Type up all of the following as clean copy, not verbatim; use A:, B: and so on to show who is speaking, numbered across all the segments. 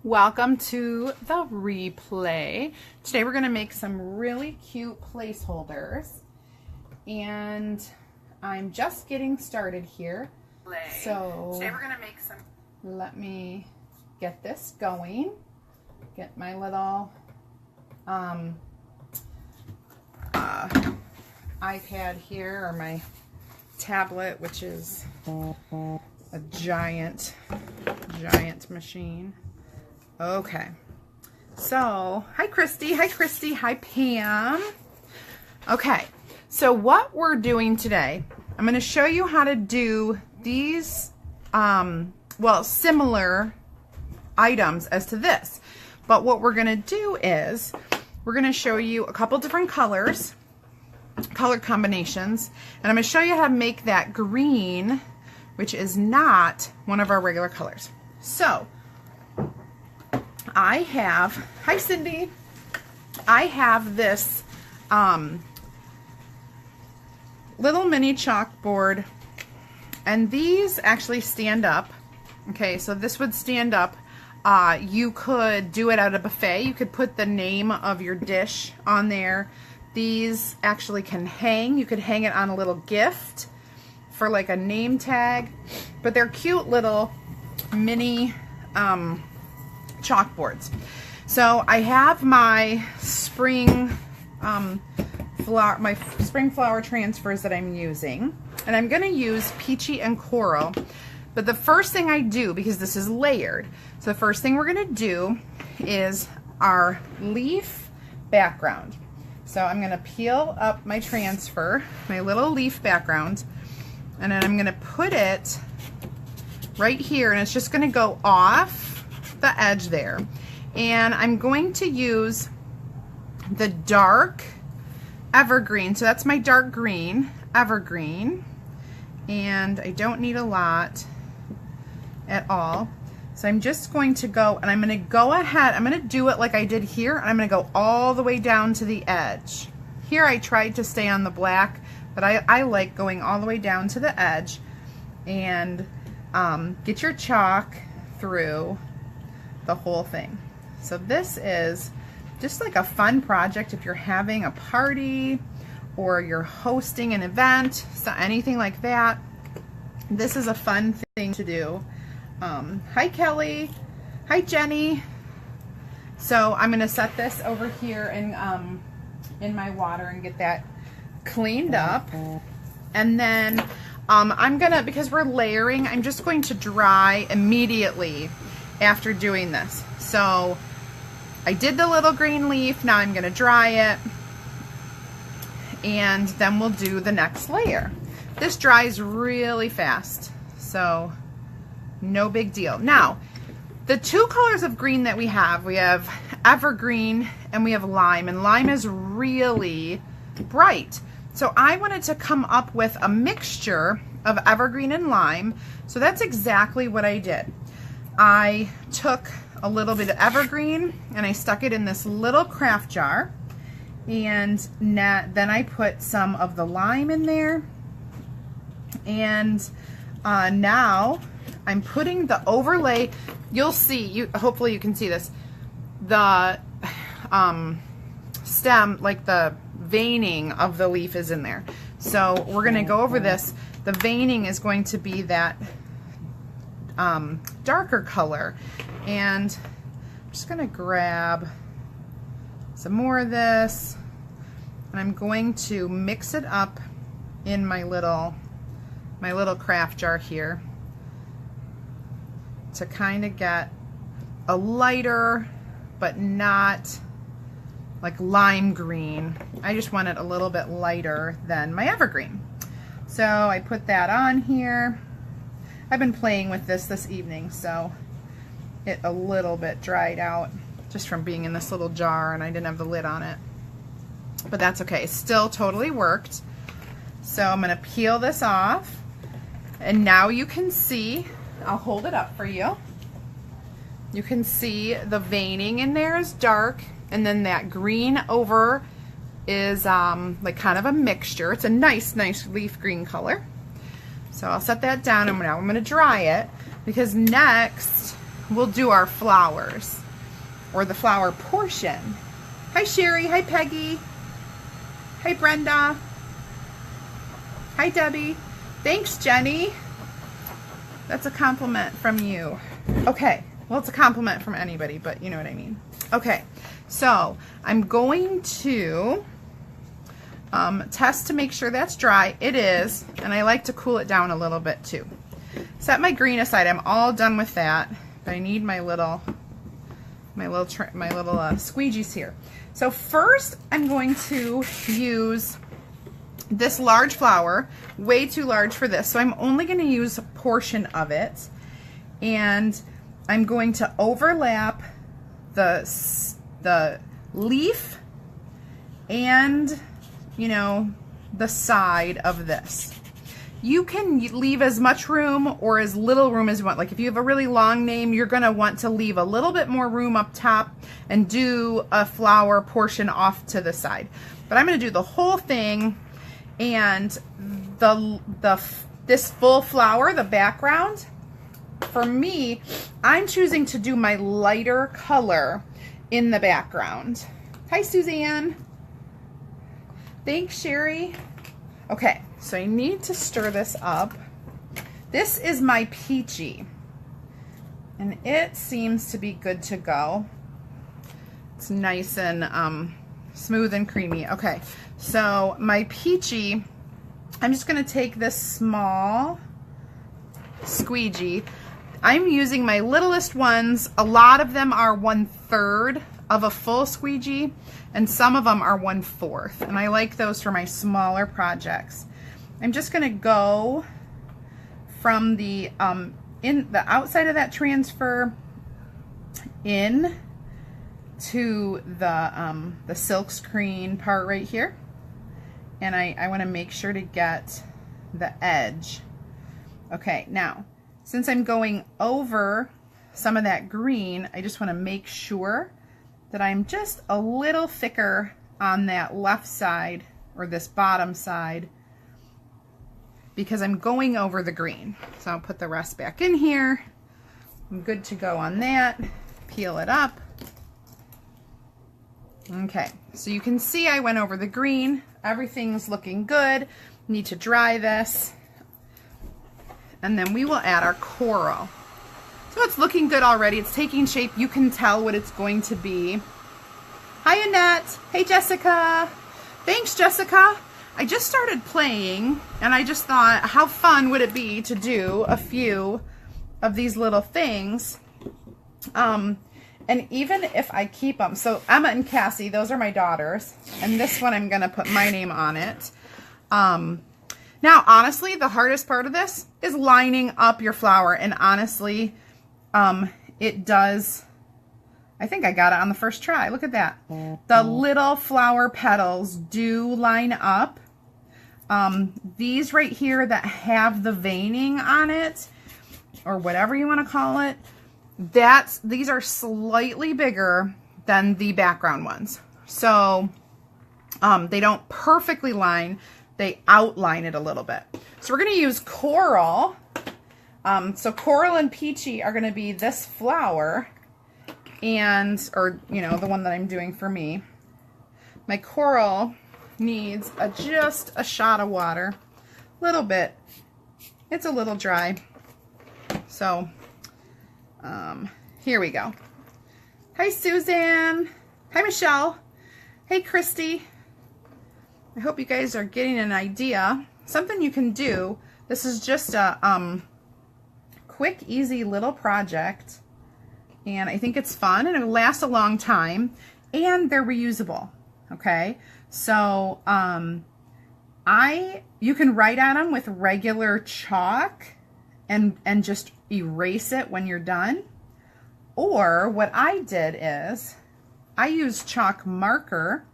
A: Welcome to the replay. Today we're going to make some really cute placeholders, and I'm just getting started here. So today we're going to make some. Let me get this going. Get my little iPad here, or my tablet, which is a giant machine. Okay, so hi Christy, hi Pam. Okay, so what we're doing today, I'm going to show you how to do these, well, similar items as to this. But what we're going to do is we're going to show you a couple different colors, color combinations, and I'm going to show you how to make that green, which is not one of our regular colors. So I have, hi Cindy, I have this little mini chalkboard, and these actually stand up. Okay, so this would stand up. You could do it at a buffet. You could put the name of your dish on there. These actually can hang. You could hang it on a little gift for like a name tag, but they're cute little mini chalkboards. So I have my spring flower transfers that I'm using, and I'm going to use Peachy and Coral. But the first thing I do, because this is layered, so the first thing we're going to do is our leaf background. So I'm going to peel up my transfer, my little leaf background, and then I'm going to put it right here, and it's just going to go off the edge there. And I'm going to use the dark evergreen. So that's my dark green evergreen, and I don't need a lot at all. So I'm just going to go, and I'm going to go ahead, I'm going to do it like I did here, and I'm going to go all the way down to the edge. Here I tried to stay on the black, but I like going all the way down to the edge. And get your chalk through the whole thing. So this is just like a fun project if you're having a party or you're hosting an event, so anything like that. This is a fun thing to do. Hi Kelly, hi Jenny. So I'm going to set this over here in my water and get that cleaned up, and then I'm gonna, because we're layering, I'm just going to dry immediately after doing this. So I did the little green leaf, now I'm gonna dry it, and then we'll do the next layer. This dries really fast, so no big deal. Now, the two colors of green that we have evergreen and we have lime, and lime is really bright. So I wanted to come up with a mixture of evergreen and lime, so that's exactly what I did. I took a little bit of evergreen and I stuck it in this little craft jar, and then I put some of the lime in there, and now I'm putting the overlay. You'll see, hopefully you can see this, the stem, like the veining of the leaf is in there. So we're going to go over this. The veining is going to be that darker color, and I'm just going to grab some more of this, and I'm going to mix it up in my little craft jar here to kind of get a lighter, but not like lime green. I just want it a little bit lighter than my evergreen. So I put that on here. I've been playing with this evening, so it a little bit dried out just from being in this little jar, and I didn't have the lid on it. But that's okay, it still totally worked. So I'm gonna peel this off, and now you can see, I'll hold it up for you. You can see the veining in there is dark, and then that green over is like kind of a mixture. It's a nice leaf green color. So I'll set that down, and now I'm going to dry it, because next we'll do our flowers, or the flower portion. Hi Sherry, hi Peggy, hi Brenda, hi Debbie. Thanks Jenny. That's a compliment from you. Okay, well it's a compliment from anybody, but you know what I mean. Okay, so I'm going to test to make sure that's dry. It is, and I like to cool it down a little bit too. Set my green aside. I'm all done with that, but I need my little squeegees here. So first, I'm going to use this large flower, way too large for this. So I'm only going to use a portion of it, and I'm going to overlap the leaf and, you know, the side of this. You can leave as much room or as little room as you want. Like if you have a really long name, you're going to want to leave a little bit more room up top and do a flower portion off to the side. But I'm going to do the whole thing, and this full flower, the background, for me, I'm choosing to do my lighter color in the background. Hi Suzanne. Thanks Sherry. Okay, so I need to stir this up. This is my peachy, and it seems to be good to go. It's nice and smooth and creamy. Okay, so my peachy, I'm just going to take this small squeegee. I'm using my littlest ones. A lot of them are 1/3 of a full squeegee, and some of them are 1/4, and I like those for my smaller projects. I'm just going to go from the in the outside of that transfer in to the silk screen part right here, and I want to make sure to get the edge. Okay, now since I'm going over some of that green, I just want to make sure that I'm just a little thicker on that left side, or this bottom side, because I'm going over the green. So I'll put the rest back in here. I'm good to go on that. Peel it up. Okay, so you can see I went over the green. Everything's looking good. Need to dry this. And then we will add our coral. So it's looking good already. It's taking shape. You can tell what it's going to be. Hi Annette. Hey Jessica. Thanks Jessica. I just started playing, and I just thought, how fun would it be to do a few of these little things. And even if I keep them, so Emma and Cassie, those are my daughters, and this one I'm going to put my name on it. Now, honestly, the hardest part of this is lining up your flower, and honestly, it does, I think I got it on the first try. Look at that. The little flower petals do line up. These right here that have the veining on it, or whatever you want to call it, these are slightly bigger than the background ones. So they don't perfectly line, they outline it a little bit. So we're going to use coral. So coral and peachy are going to be this flower, and, or, you know, the one that I'm doing for me. My coral needs just a shot of water, a little bit. It's a little dry. So here we go. Hi Susan. Hi Michelle. Hey Christy. I hope you guys are getting an idea. Something you can do. This is just a quick, easy little project, and I think it's fun, and it'll last a long time, and they're reusable. Okay, so you can write on them with regular chalk and just erase it when you're done. Or what I did is I used chalk marker,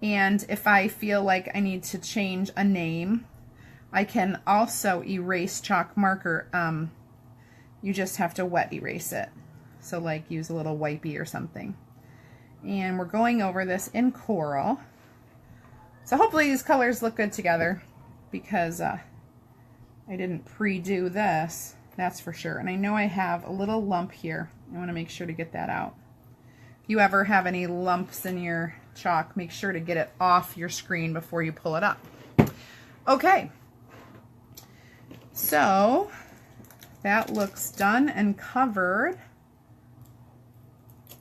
A: and if I feel like I need to change a name, I can also erase chalk marker. You just have to wet erase it. So like use a little wipey or something. And we're going over this in coral. So hopefully these colors look good together, because I didn't pre-do this, that's for sure. And I know I have a little lump here. I want to make sure to get that out. If you ever have any lumps in your chalk, make sure to get it off your screen before you pull it up. Okay, so that looks done and covered.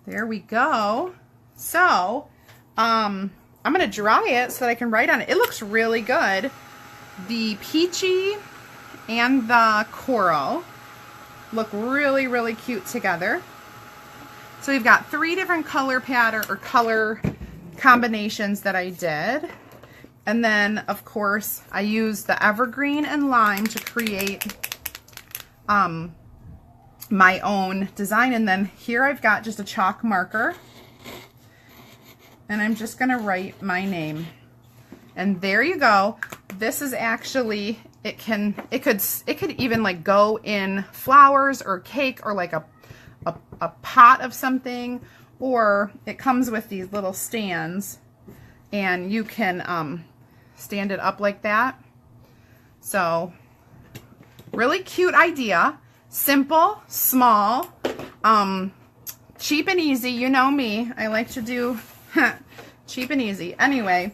A: There we go. So I'm going to dry it so that I can write on it. It looks really good. The peachy and the coral look really, really cute together. So we've got 3 different color pattern or color combinations that I did. And then, of course, I used the evergreen and lime to create my own design. And then here I've got just a chalk marker. And I'm just going to write my name. And there you go. This is actually, it could even like go in flowers or cake or like a pot of something, or it comes with these little stands and you can stand it up like that. So really cute idea. Simple, small, cheap and easy. You know me, I like to do cheap and easy. Anyway,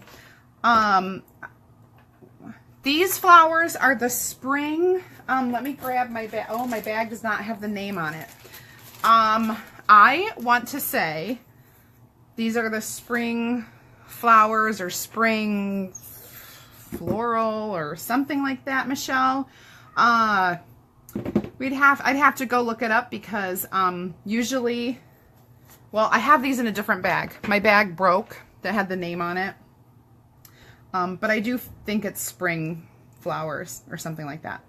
A: these flowers are the spring. Let me grab my bag. Oh, my bag does not have the name on it. I want to say these are the spring flowers or spring floral or something like that, Michelle. I'd have to go look it up because usually, well, I have these in a different bag. My bag broke that had the name on it. But I do think it's spring flowers or something like that.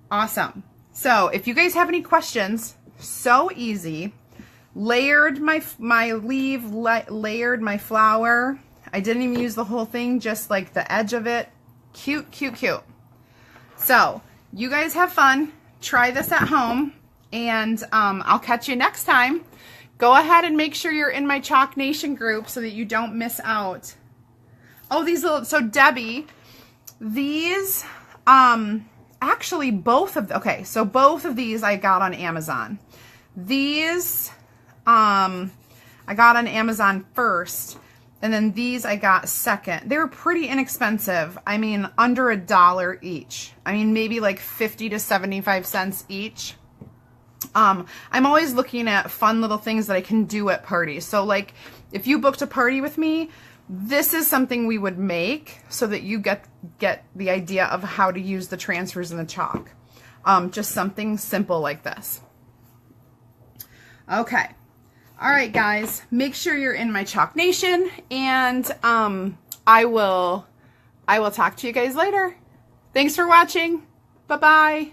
A: Awesome. So if you guys have any questions, so easy. Layered my leaf, layered my flower. I didn't even use the whole thing, just like the edge of it. Cute, cute, cute. So you guys have fun. Try this at home, and I'll catch you next time. Go ahead and make sure you're in my Chalk Nation group so that you don't miss out. Oh, these little, so Debbie, these, actually both of, okay, so both of these I got on Amazon. These, I got on Amazon first, and then these I got second. They were pretty inexpensive. I mean, under $1 each. I mean, maybe like 50 to 75 cents each. I'm always looking at fun little things that I can do at parties. So like, if you booked a party with me, this is something we would make so that you get the idea of how to use the transfers and the chalk. Just something simple like this. Okay. All right, guys, make sure you're in my Chalk Nation, and I will talk to you guys later. Thanks for watching. Bye-bye.